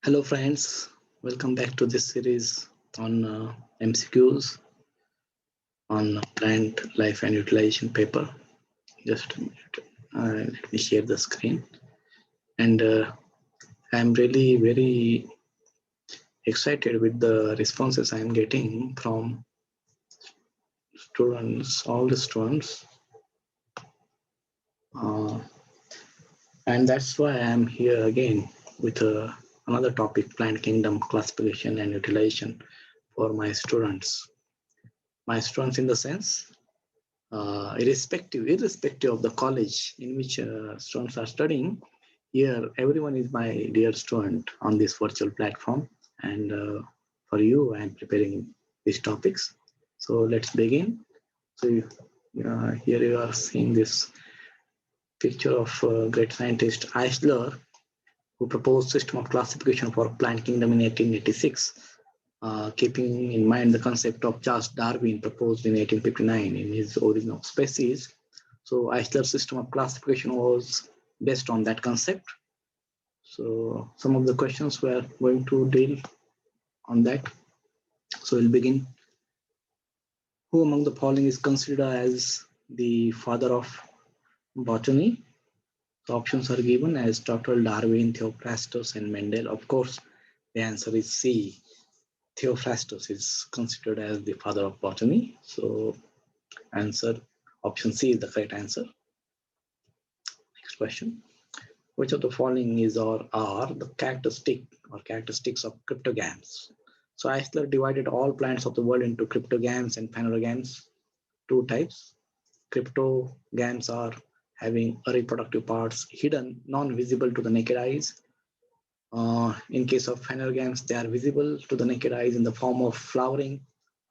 Hello friends, welcome back to this series on MCQs on plant life and utilization paper. Just a minute, let me share the screen. And I'm really very excited with the responses I'm getting from students, all the students. And that's why I'm here again with another topic, plant kingdom classification and utilization for my students. My students in the sense, irrespective of the college in which students are studying, here everyone is my dear student on this virtual platform. And for you, I am preparing these topics. So let's begin. So here you are seeing this picture of great scientist Ainsworth, who proposed system of classification for plant kingdom in 1886, keeping in mind the concept of Charles Darwin proposed in 1859 in his Origin of Species. So Ainsworth's system of classification was based on that concept. So some of the questions we are going to deal on that. So we'll begin. Who among the following is considered as the father of botany? The options are given as Dr. Darwin, Theophrastus, and Mendel. Of course, the answer is C. Theophrastus is considered as the father of botany. So answer option C is the correct answer. Next question. Which of the following is or are the characteristics of cryptogams? So Ainsworth divided all plants of the world into cryptogams and phanerogams, two types. Cryptogams are having reproductive parts hidden, non-visible to the naked eyes. In case of phanerogams, they are visible to the naked eyes in the form of flowering.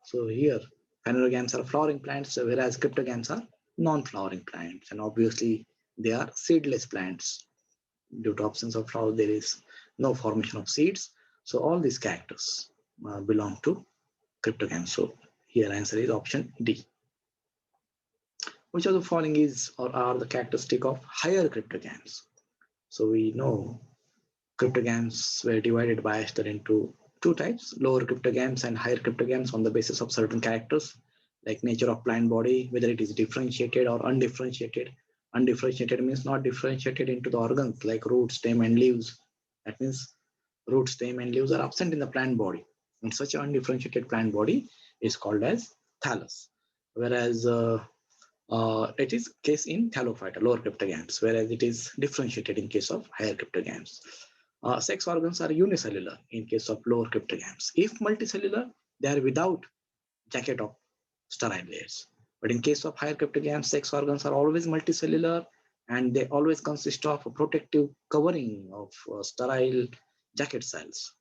So here, phanerogams are flowering plants, whereas cryptogams are non-flowering plants. And obviously, they are seedless plants. Due to absence of flower, there is no formation of seeds. So all these characters belong to cryptogams. So here answer is option D. Which of the following is or are the characteristic of higher cryptogams? So we know cryptogams were divided by Ainsworth into two types, lower cryptogams and higher cryptogams, on the basis of certain characters like nature of plant body, whether it is differentiated or undifferentiated. Undifferentiated means not differentiated into the organs like root, stem, and leaves. That means root, stem, and leaves are absent in the plant body. And such an undifferentiated plant body is called as thallus. Whereas it is case in thallophyta, lower cryptogams, whereas it is differentiated in case of higher cryptogams. Sex organs are unicellular in case of lower cryptogams. If multicellular, they are without jacket of sterile layers. But in case of higher cryptogams, sex organs are always multicellular and they always consist of a protective covering of sterile jacket cells.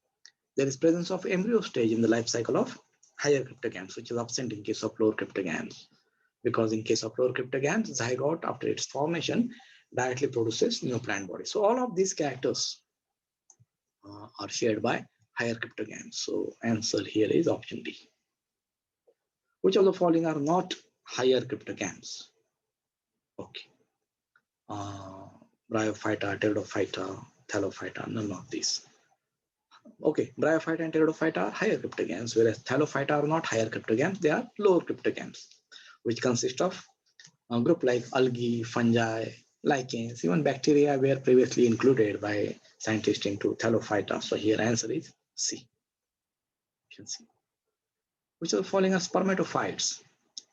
There is presence of embryo stage in the life cycle of higher cryptogams, which is absent in case of lower cryptogams. Because in case of lower cryptogams, zygote after its formation directly produces new plant body. So all of these characters are shared by higher cryptogams. So answer here is option D. Which of the following are not higher cryptogams? Okay. Bryophyta, pteridophyta, thallophyta, none of these. Okay, Bryophyta and pteridophyta are higher cryptogams, whereas thallophyta are not higher cryptogams, they are lower cryptogams, which consist of a group like algae, fungi, lichens, even bacteria were previously included by scientists into thallophyta. So here answer is C. Option C. Which of the following are spermatophytes?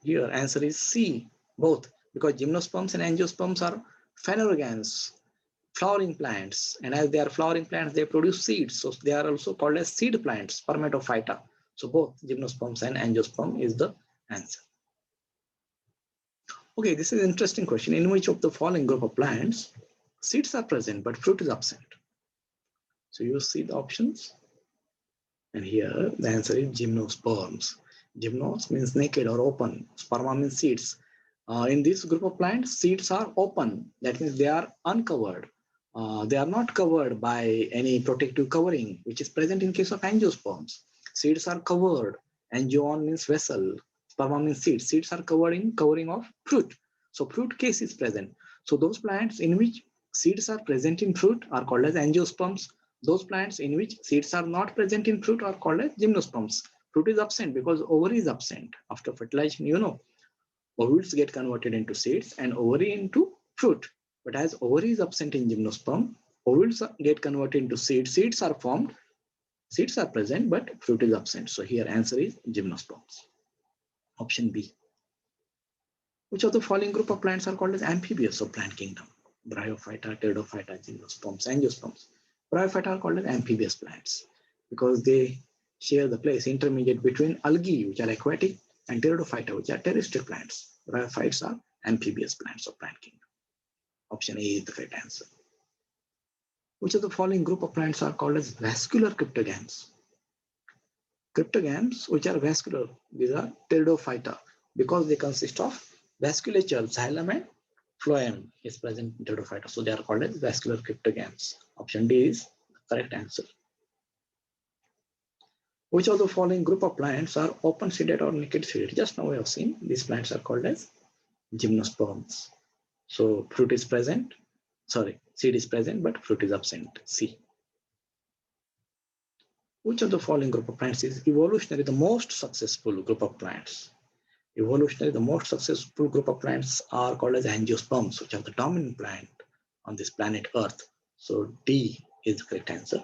Here answer is C, both, because gymnosperms and angiosperms are phanerogams, flowering plants, and as they are flowering plants, they produce seeds. So they are also called as seed plants, spermatophyta. So both gymnosperms and angiosperm is the answer. Okay, this is an interesting question. In which of the following group of plants seeds are present but fruit is absent? So you see the options, and here the answer is gymnosperms. Gymnos means naked or open. Sperma means seeds. In this group of plants, seeds are open. That means they are uncovered. They are not covered by any protective covering, which is present in case of angiosperms. Seeds are covered. Angion means vessel. Sperma means seeds. Seeds are covered in covering of fruit. So fruit case is present. So those plants in which seeds are present in fruit are called as angiosperms. Those plants in which seeds are not present in fruit are called as gymnosperms. Fruit is absent because ovary is absent. After fertilization, ovules get converted into seeds and ovary into fruit. But as ovary is absent in gymnosperm, ovules get converted into seeds. Seeds are formed, seeds are present, but fruit is absent. So here answer is gymnosperms. Option B. Which of the following group of plants are called as amphibious of plant kingdom? Bryophyta, pteridophyta, gymnosperms, angiosperms. Bryophyta are called as amphibious plants because they share the place intermediate between algae, which are aquatic, and pteridophyta, which are terrestrial plants. Bryophytes are amphibious plants of plant kingdom. Option A is the correct answer. Which of the following group of plants are called as vascular cryptogams? Cryptogams, which are vascular, these are pteridophyta because they consist of vasculature, xylem and phloem is present in pteridophyta. So they are called as vascular cryptogams. Option D is the correct answer. Which of the following group of plants are open-seeded or naked-seeded? Just now we have seen these plants are called as gymnosperms. So fruit is present, seed is present, but fruit is absent. C. Which of the following group of plants is evolutionary the most successful group of plants? Evolutionary, the most successful group of plants are called as angiosperms, which are the dominant plant on this planet Earth. So D is the correct answer.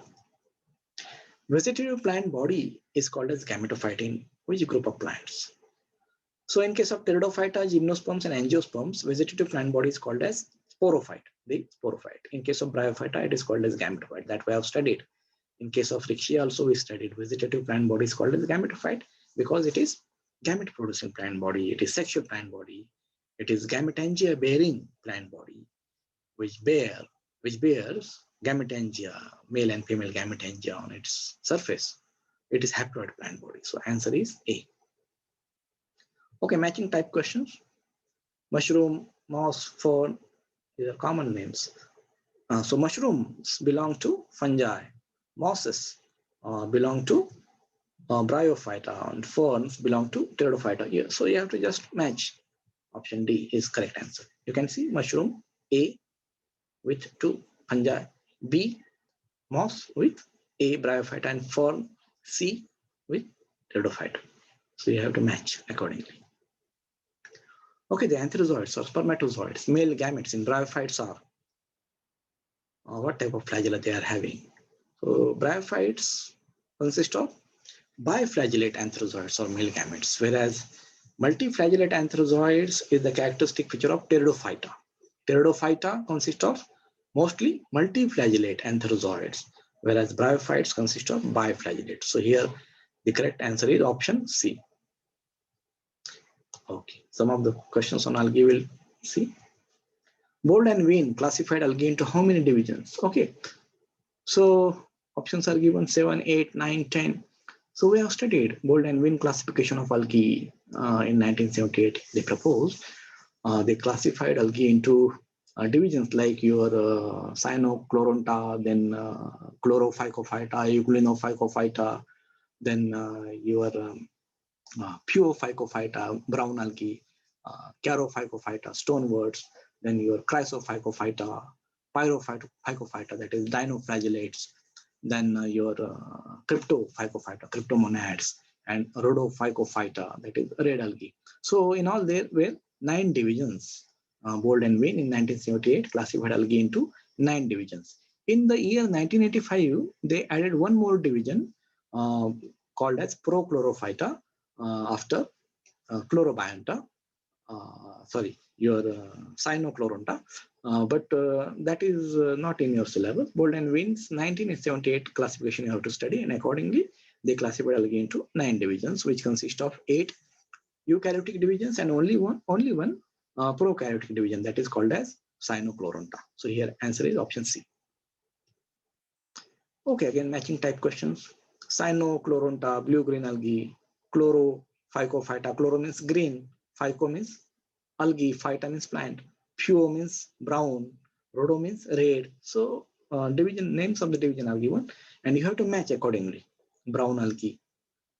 Vegetative plant body is called as gametophyte in which group of plants? So in case of pteridophyta, gymnosperms and angiosperms, vegetative plant body is called as sporophyte, the sporophyte. In case of bryophyta, it is called as gametophyte that we have studied. In case of Riccia also we studied vegetative plant body is called as gametophyte because it is gamete producing plant body, it is sexual plant body, it is gametangia bearing plant body which bears gametangia, male and female gametangia on its surface. It is haploid plant body. So answer is A. Okay, matching type questions. Mushroom, moss, fern, these are common names. So mushrooms belong to fungi, mosses belong to bryophyta, and ferns belong to pteridophyta. Yeah, so you have to just match. Option D is correct answer. You can see mushroom A with 2 fungi, B moss with A bryophyta, and fern C with pteridophyta. So you have to match accordingly. Okay, the antherozoids or spermatozoids, male gametes in bryophytes are what type of flagella they are having. So bryophytes consist of biflagellate antherozoids or male gametes, whereas multiflagellate antherozoids is the characteristic feature of pteridophyta. Pteridophyta consist of mostly multiflagellate antherozoids, whereas bryophytes consist of biflagellate. So here the correct answer is option C. Okay, some of the questions on algae will see. Bold and Wynne classified algae into how many divisions? Okay, so options are given 7, 8, 9, 10. So we have studied Bold and Wynne classification of algae in 1978. They proposed, they classified algae into divisions like your Cyanocloronta, then Chlorophycophyta, Euglenophyscophyta, then your Pheophycophyta, brown algae, Charophycophyta, stoneworts, then your Chrysophycophyta, Pyrophycophyta, that is dinoflagellates, then your Cryptophycophyta, cryptomonads, and Rhodophycophyta, that is red algae. So in all there were 9 divisions. Bold and Wynne in 1978 classified algae into 9 divisions. In the year 1985, they added one more division called as Prochlorophyta after Chlorobionta. Your Cyanocloronta, but that is not in your syllabus. Bold and Wynne's 1978 classification you have to study, and accordingly they classified algae into 9 divisions, which consist of 8 eukaryotic divisions and only one prokaryotic division, that is called as Cyanocloronta. So here answer is option C. Okay, again matching type questions. Cyanocloronta, blue-green algae, Chlorophycophyta. Chloro means green, Phyco means algae, phyta means plant, Pheo means brown, Rhodo means red. So division names of the division are given, and you have to match accordingly. Brown algae,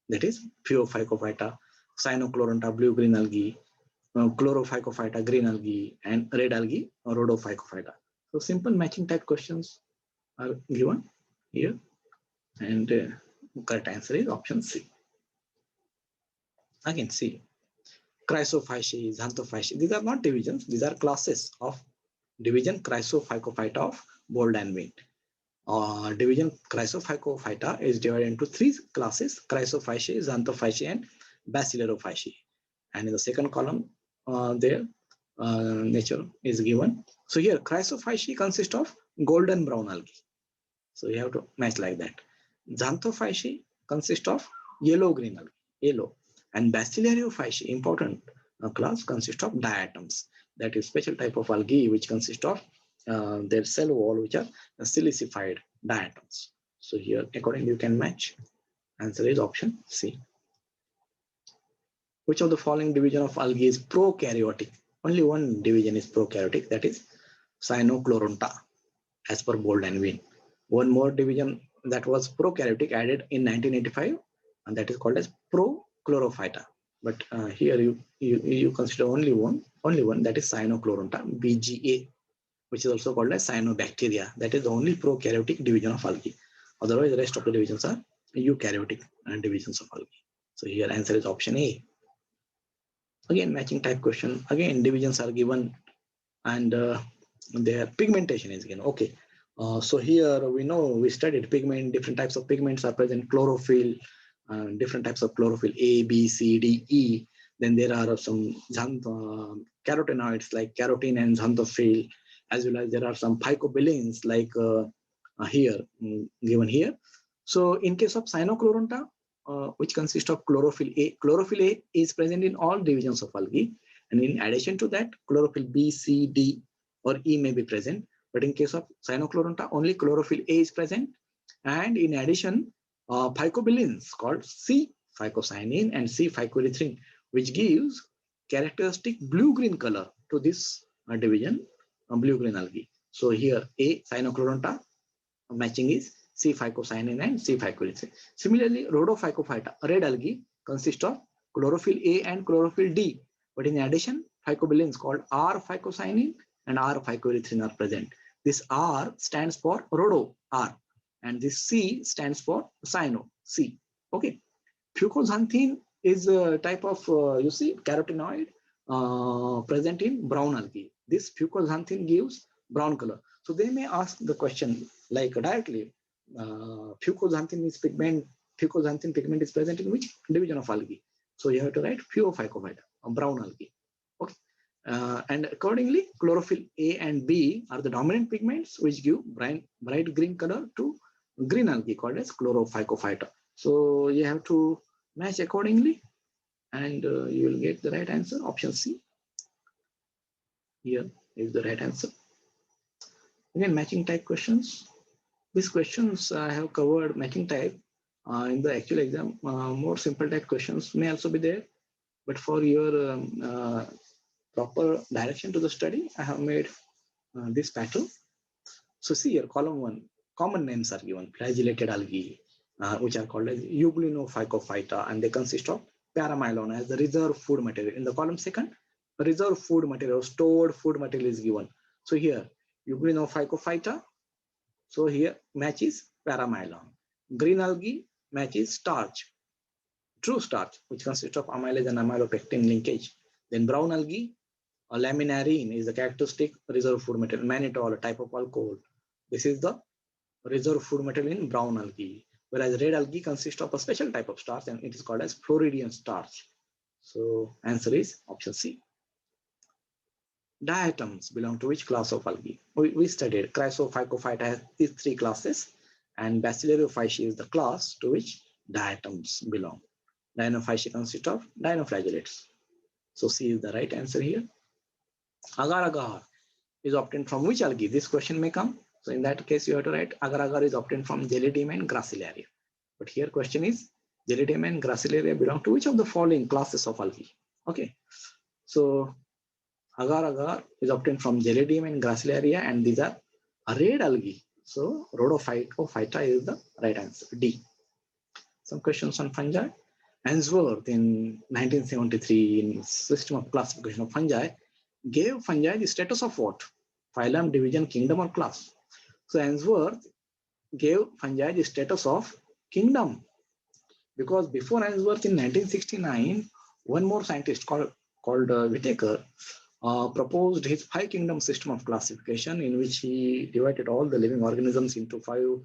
that is Pheophycophyta, Cyanocloronta, blue-green algae, Chlorophycophyta, green algae, and red algae, Rhodophycophyta. So simple matching type questions are given. here, and correct answer is option C. Again, C. Chrysophyce, Xanthophyce. These are not divisions. These are classes of division Chrysophycophyta of bold and Wynne. Division Chrysophycophyta is divided into three classes: Chrysophyce, Xanthophyce, and Basilarophyce. And in the second column, there nature is given. So here, Chrysophyce consists of golden brown algae. So you have to match like that. Xanthophyce consists of yellow green algae, yellow. And Basilarophyce, important class, consists of diatoms. That is special type of algae which consist of their cell wall, which are silicified diatoms. So here, accordingly, you can match. Answer is option C. Which of the following division of algae is prokaryotic? Only one division is prokaryotic, that is Cyanochloronta, as per Bold and Wynne. One more division that was prokaryotic added in 1985, and that is called as Prochlorophyta. But here you consider only one, that is Cyanochloronta, BGA, which is also called as cyanobacteria. That is the only prokaryotic division of algae. Otherwise, the rest of the divisions are eukaryotic divisions of algae. So here answer is option A. Again, matching type question. Again, divisions are given and their pigmentation is given. Okay. So here we studied pigment. Different types of pigments are present. Chlorophyll, different types of chlorophyll A, B, C, D, E. Then there are some carotenoids like carotene and xanthophyll, as well as there are some phycobilins like here given here. So in case of Cyanochloronta, which consists of chlorophyll A is present in all divisions of algae, and in addition to that, chlorophyll B, C, D, or E may be present. But in case of Cyanochloronta, only chlorophyll A is present, and in addition, phycobilins called C-phycocyanin and C-phycoerythrin, which gives characteristic blue-green color to this division, blue-green algae. So here A, Cyanochloronta, matching is C-phycocyanin and C-phycoerythrin. Similarly, Rhodophycophyta, red algae, consists of chlorophyll A and chlorophyll D, but in addition, phycobilins called R-phycocyanin and R-phycoerythrin are present. This R stands for Rhodo, R, and this C stands for Cyano, C. Okay. Fucoxanthin is a type of, carotenoid present in brown algae. This fucoxanthin gives brown color. So they may ask the question like directly, fucoxanthin pigment is present in which division of algae? So you have to write Phaeophycophyta, brown algae. Okay. And accordingly, chlorophyll A and B are the dominant pigments which give bright green color to green algae called as Chlorophycophyta. So you have to match accordingly, and you will get the right answer. Option C here is the right answer. Again, matching type questions. These questions I have covered matching type in the actual exam. More simple type questions may also be there, but for your proper direction to the study, I have made this pattern. So see here, column 1, common names are given. Flagellated algae, which are called as Euglyinophycophyta, and they consist of paramylon as the reserve food material. In the column 2, reserve food material, stored food material is given. So here, Euglyinophycophyta, so here match is paramylon. Green algae match is starch, true starch, which consists of amylase and amylopectin linkage. Then brown algae, laminarine is the characteristic reserve food material. Mannitol, a type of alcohol. This is the reserve food material in brown algae. Whereas red algae consists of a special type of starch, and it is called as Floridian starch. So answer is option C. Diatoms belong to which class of algae? We studied Chrysophycophyta has these 3 classes, and Basilarophyce is the class to which diatoms belong. Dinophyce consists of dinoflagellates. So C is the right answer here. Agar-agar is obtained from which algae? This question may come. So in that case, you have to write agar-agar is obtained from Gelidium and Gracilaria. But here question is Gelidium and Gracilaria belong to which of the following classes of algae? Okay. So agar-agar is obtained from Gelidium and Gracilaria, and these are red algae. So Rhodophycophyta is the right answer, D. Some questions on fungi. Ainsworth in 1973 in System of Classification of Fungi gave fungi the status of what? Phylum, division, kingdom, or class? So Ainsworth gave fungi the status of kingdom. Because before Ainsworth in 1969, one more scientist called Whitaker proposed his 5 kingdom system of classification, in which he divided all the living organisms into 5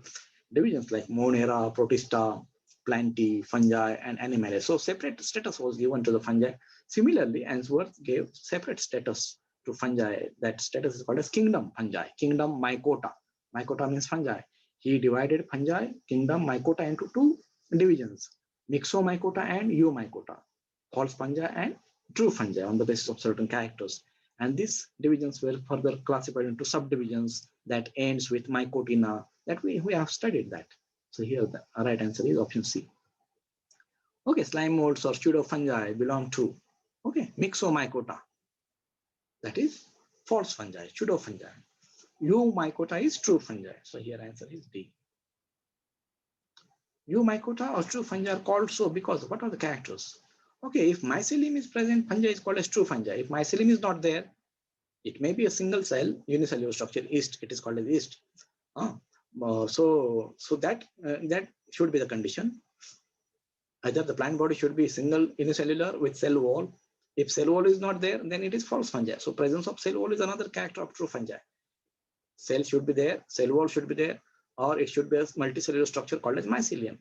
divisions like Monera, Protista, Plantae, fungi, and Animalia. So separate status was given to the fungi. Similarly, Ainsworth gave separate status to fungi. That status is called as kingdom fungi, kingdom Mycota. Mycota means fungi. He divided fungi, kingdom Mycota into 2 divisions, Myxomycota and Eumycota, false fungi and true fungi on the basis of certain characters. And these divisions were further classified into subdivisions that ends with Mycotina. That we have studied that. So here the right answer is option C. Okay, slime molds or pseudo fungi belong to, okay, Myxomycota. That is false fungi, pseudo fungi. Eumycota is true fungi. So here answer is D. Eumycota or true fungi are called so because what are the characters? Okay, if mycelium is present, fungi is called as true fungi. If mycelium is not there, it may be a single cell unicellular structure. Yeast, it is called as yeast. So that should be the condition. Either the plant body should be single unicellular with cell wall. If cell wall is not there, then it is false fungi. So presence of cell wall is another character of true fungi. Cell should be there, cell wall should be there, or it should be a multicellular structure called as mycelium.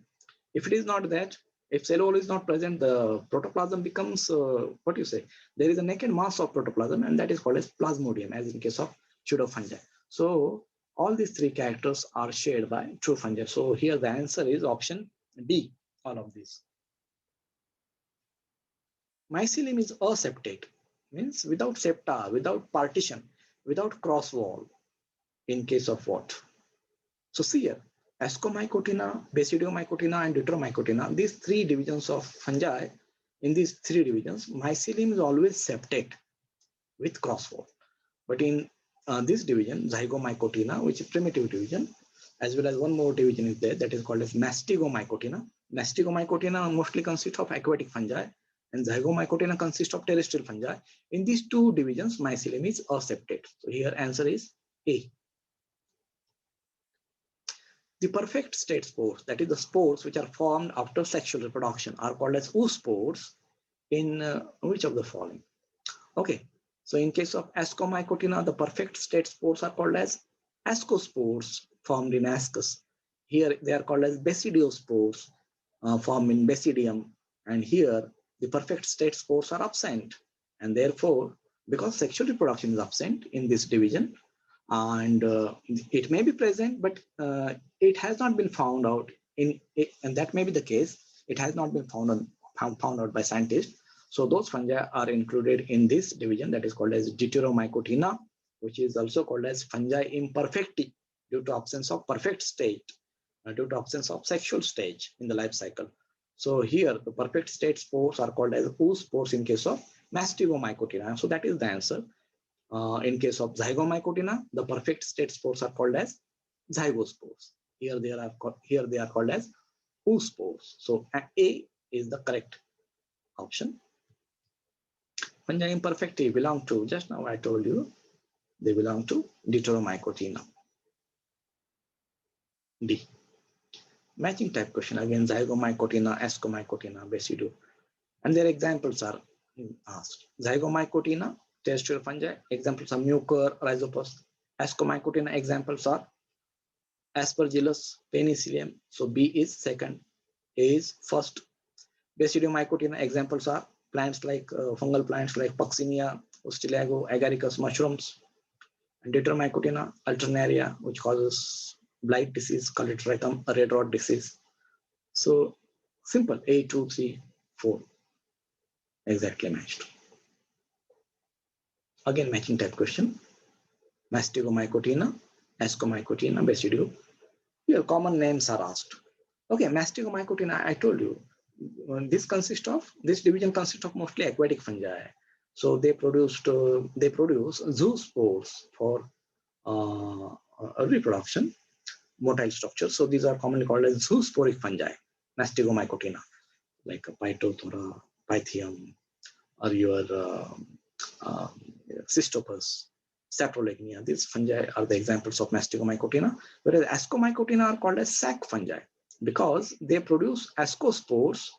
If it is not that, if cell wall is not present, the protoplasm becomes, what you say, there is a naked mass of protoplasm, and that is called as plasmodium, as in case of pseudofungi. So all these 3 characters are shared by true fungi. So here the answer is option D, all of these. Mycelium is aseptate, means without septa, without partition, without cross wall. In case of what? So see here, Ascomycotina, Basidiomycotina, and Deuteromycotina, these 3 divisions of fungi, in these 3 divisions, mycelium is always septate with cross wall. But in this division, Zygomycotina, which is primitive division, as well as one more division is there, that is called as Mastigomycotina. Mastigomycotina mostly consists of aquatic fungi, and Zygomycotina consists of terrestrial fungi. In these 2 divisions, mycelium is aseptate. So here answer is A. The perfect state spores, that is the spores which are formed after sexual reproduction, are called as oospores in which of the following? Okay, so in case of Ascomycotina, the perfect state spores are called as ascospores formed in ascus. Here they are called as basidiospores formed in basidium, and here the perfect state spores are absent, and therefore because sexual reproduction is absent in this division, and it may be present, but it has not been found out in it, and that may be the case. It has not been found out by scientists. So those fungi are included in this division that is called as Deuteromycotina, which is also called as fungi imperfecti due to absence of perfect state, due to absence of sexual stage in the life cycle. So here the perfect state spores are called as oospores in case of Mastigomycotina. So that is the answer. In case of Zygomycotina, the perfect state spores are called as zygospores. Here they are called as oospores. So A is the correct option. Fungi imperfecti belong to, just now I told you, they belong to Deuteromycotina. D. Matching type question, again Zygomycotina, Ascomycotina, Basidio. And their examples are asked. Zygomycotina, terrestrial fungi, examples are Mucor, Rhizopus. Ascomycotina, examples are Aspergillus, Penicillium. So B is second, A is first. Basidiomycotina, examples are plants like fungal plants like Puccinia, Ustilago, Agaricus, mushrooms. And Deuteromycotina, alternaria, which causes blight disease, colitrichum, red rot disease. So simple, A, 2, 3, 4, exactly matched. Again, matching type question. Mastigomycotina, Ascomycotina, Basidio. Here, common names are asked. Okay, Mastigomycotina, I told you, this division consists of mostly aquatic fungi. So they produce zoospores for reproduction, motile structure. So these are commonly called as zoosporic fungi, Mastigomycotina, like Phytophthora, Pythium, or your Cystopus. Saprolegnia. These fungi are the examples of Masticomycotina, whereas Ascomycotina are called as sac fungi because they produce ascospores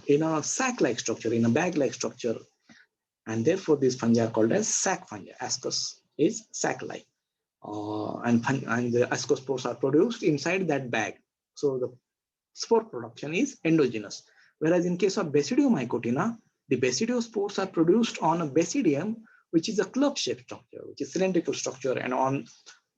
in a sac-like structure, in a bag-like structure, and therefore these fungi are called as sac fungi. Ascus is sac-like, and the ascospores are produced inside that bag. So the spore production is endogenous. Whereas in case of Basidiomycotina, the basidiospores are produced on a basidium, which is a club-shaped structure, which is cylindrical structure, and on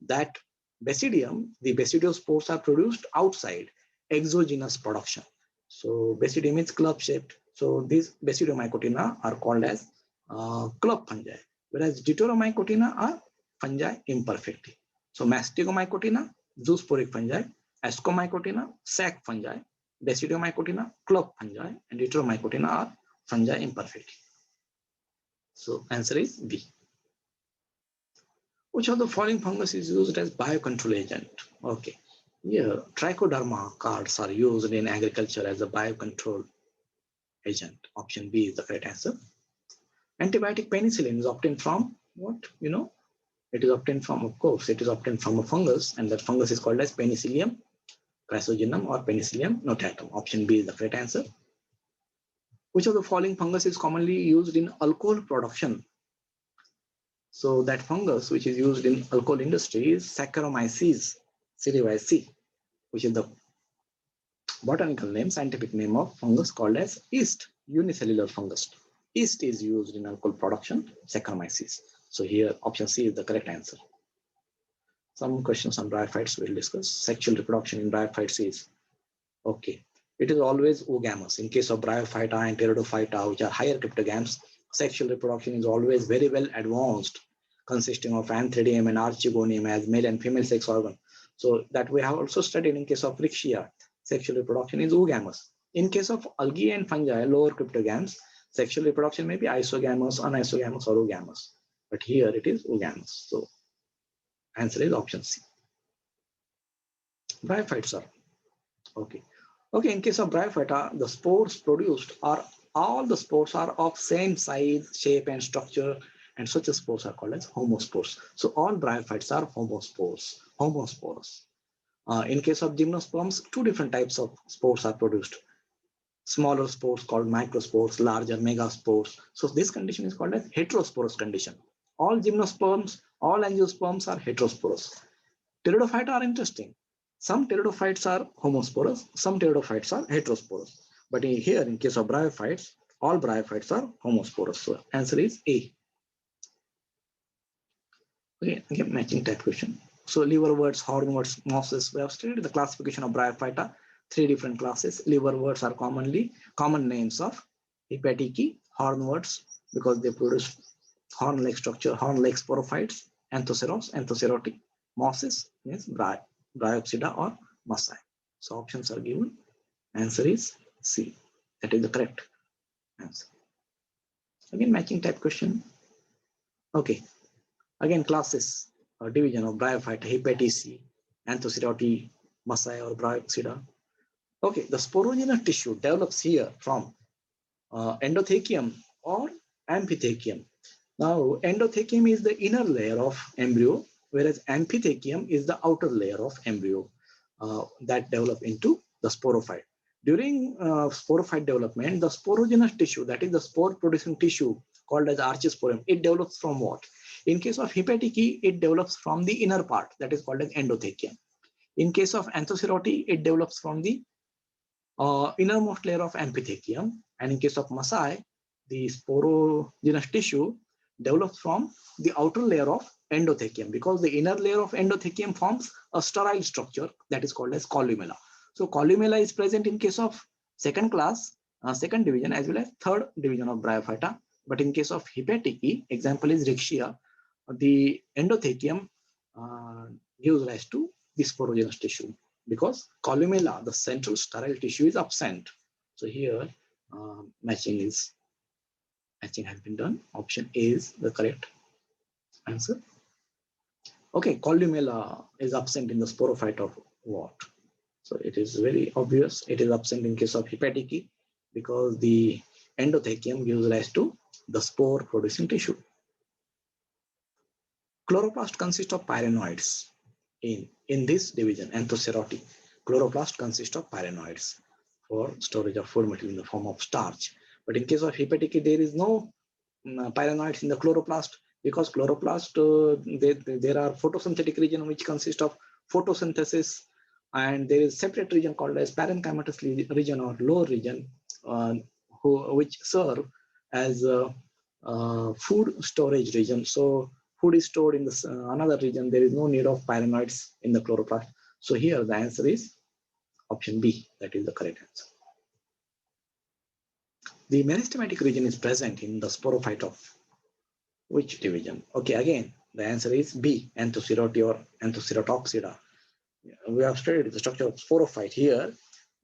that basidium, the basidiospores are produced outside, exogenous production. So basidium is club-shaped. So these Basidiomycotina are called as club fungi, whereas Deuteromycotina are fungi imperfecti. So Masticomycotina, zoosporic fungi, Ascomycotina, sac fungi, Basidiomycotina, club fungi, and Deuteromycotina are fungi imperfecti. So answer is B. Which of the following fungus is used as biocontrol agent? Okay. Here, Trichoderma cards are used in agriculture as a biocontrol agent. Option B is the correct answer. Antibiotic penicillin is obtained from what? You know, it is obtained from, of course, it is obtained from a fungus, and that fungus is called as Penicillium chrysogenum or Penicillium notatum. Option B is the correct answer. Which of the following fungus is commonly used in alcohol production? So that fungus which is used in alcohol industry is Saccharomyces cerevisiae, which is the botanical name, scientific name of fungus called as yeast, unicellular fungus. Yeast is used in alcohol production, Saccharomyces. So here option C is the correct answer. Some questions on bryophytes we'll discuss. Sexual reproduction in bryophytes is okay. It is always oogamous. In case of Bryophyta and Pteridophyta, which are higher cryptogams, sexual reproduction is always very well advanced, consisting of Anthridium and Archegonium as male and female sex organ. So that we have also studied in case of Rixia, sexual reproduction is oogamous. In case of algae and fungi, lower cryptogams, sexual reproduction may be isogamous, anisogamous, or oogamous. But here it is oogamous. So answer is option C. Bryophytes are okay. Okay, in case of Bryophyta, the spores produced are all the spores are of same size, shape, and structure, and such spores are called as homospores. So all Bryophytes are homosporous. In case of gymnosperms, two different types of spores are produced. Smaller spores called microspores, larger megaspores. So this condition is called as heterosporous condition. All gymnosperms, all angiosperms are heterosporous. Pteridophyta are interesting. Some pteridophytes are homosporous, some pteridophytes are heterosporous. But here, in case of bryophytes, all bryophytes are homosporous. So answer is A. Okay, again, matching type question. So liverworts, hornworts, mosses. We have studied the classification of Bryophyta. Three different classes. Liverworts are common names of Hepatic, hornworts, because they produce horn-like structure, horn-like sporophytes, anthocerotic, mosses means Bryopsida or Masai. So options are given. Answer is C. That is the correct answer. Again, matching type question. Okay. Again, classes or division of Bryophyta, Hepatic, Anthocerotic, Masai or Bryopsida. Okay, the sporogenous tissue develops here from endothekium or amphithekium. Now, endothekium is the inner layer of embryo, whereas amphithekium is the outer layer of embryo that develop into the sporophyte. During sporophyte development, the sporogenous tissue, that is the spore-producing tissue called as archisporium, it develops from what? In case of Hepatic, it develops from the inner part, that is called as endothekium. In case of Anthocerotic, it develops from the innermost layer of amphithekium, and in case of Masai, the sporogenous tissue develops from the outer layer of endothekium, because the inner layer of endothekium forms a sterile structure that is called as columella. So columella is present in case of second class, second division, as well as third division of Bryophyta. But in case of Hepatic, example is Rixia, the endothekium gives rise to the sporogenous tissue, because columella, the central sterile tissue, is absent. So here matching has been done. Option A is the correct answer. Okay, columella is absent in the sporophyte of what? So it is very obvious. It is absent in case of Hepatic because the endothekium gives rise to the spore producing tissue. Chloroplast consists of pyrenoids. In this division, anthocerotic, chloroplast consists of pyrenoids for storage of food material in the form of starch. But in case of hepatic, there is no pyrenoids in the chloroplast, because chloroplast, there are photosynthetic region which consist of photosynthesis, and there is separate region called as parenchymatous region or lower region, which serve as food storage region. So food is stored in this another region. There is no need of pyrenoids in the chloroplast. So here the answer is option B. That is the correct answer. The meristematic region is present in the sporophyte of which division? Okay, again the answer is B, Anthocerote or Anthoceratoxida. We have studied the structure of sporophyte. Here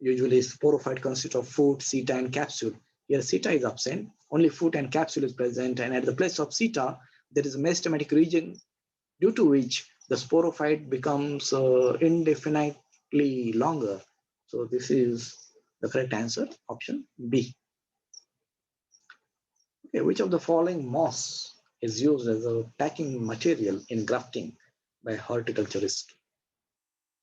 usually sporophyte consists of foot, seta, and capsule. Here seta is absent, only foot and capsule is present, and at the place of seta there is a meristematic region, due to which the sporophyte becomes indefinitely longer. So this is the correct answer, option B. Okay, which of the following moss is used as a packing material in grafting by horticulturists?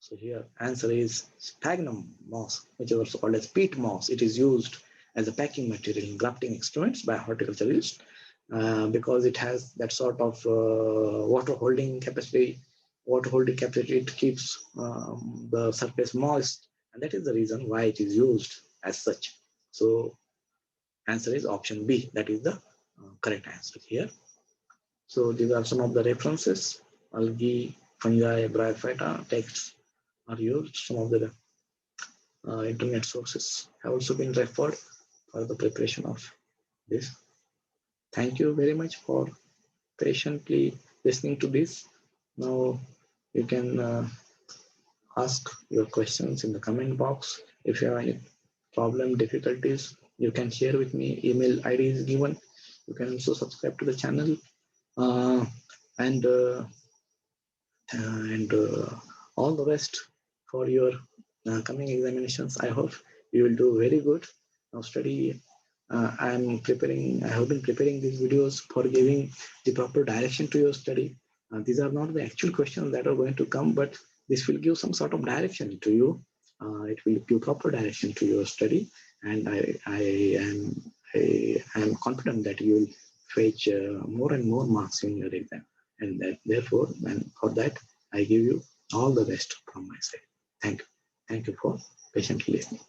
So here answer is sphagnum moss, which is also called as peat moss. It is used as a packing material in grafting experiments by horticulturists because it has that sort of water holding capacity. It keeps the surface moist, and that is the reason why it is used as such. So answer is option B. That is the correct answer here. So these are some of the references. Algae, fungi, bryophyta texts are used. Some of the internet sources have also been referred for the preparation of this. Thank you very much for patiently listening to this. Now you can ask your questions in the comment box. If you have any problem, difficulties, you can share with me. Email ID is given. You can also subscribe to the channel and all the best for your coming examinations. I hope you will do very good. Now study. I have been preparing these videos for giving the proper direction to your study. These are not the actual questions that are going to come, but this will give some sort of direction to you. It will give proper direction to your study, and I am confident that you will fetch more and more marks in your exam, and therefore, and for that, I give you all the best from my side. Thank you for patiently listening.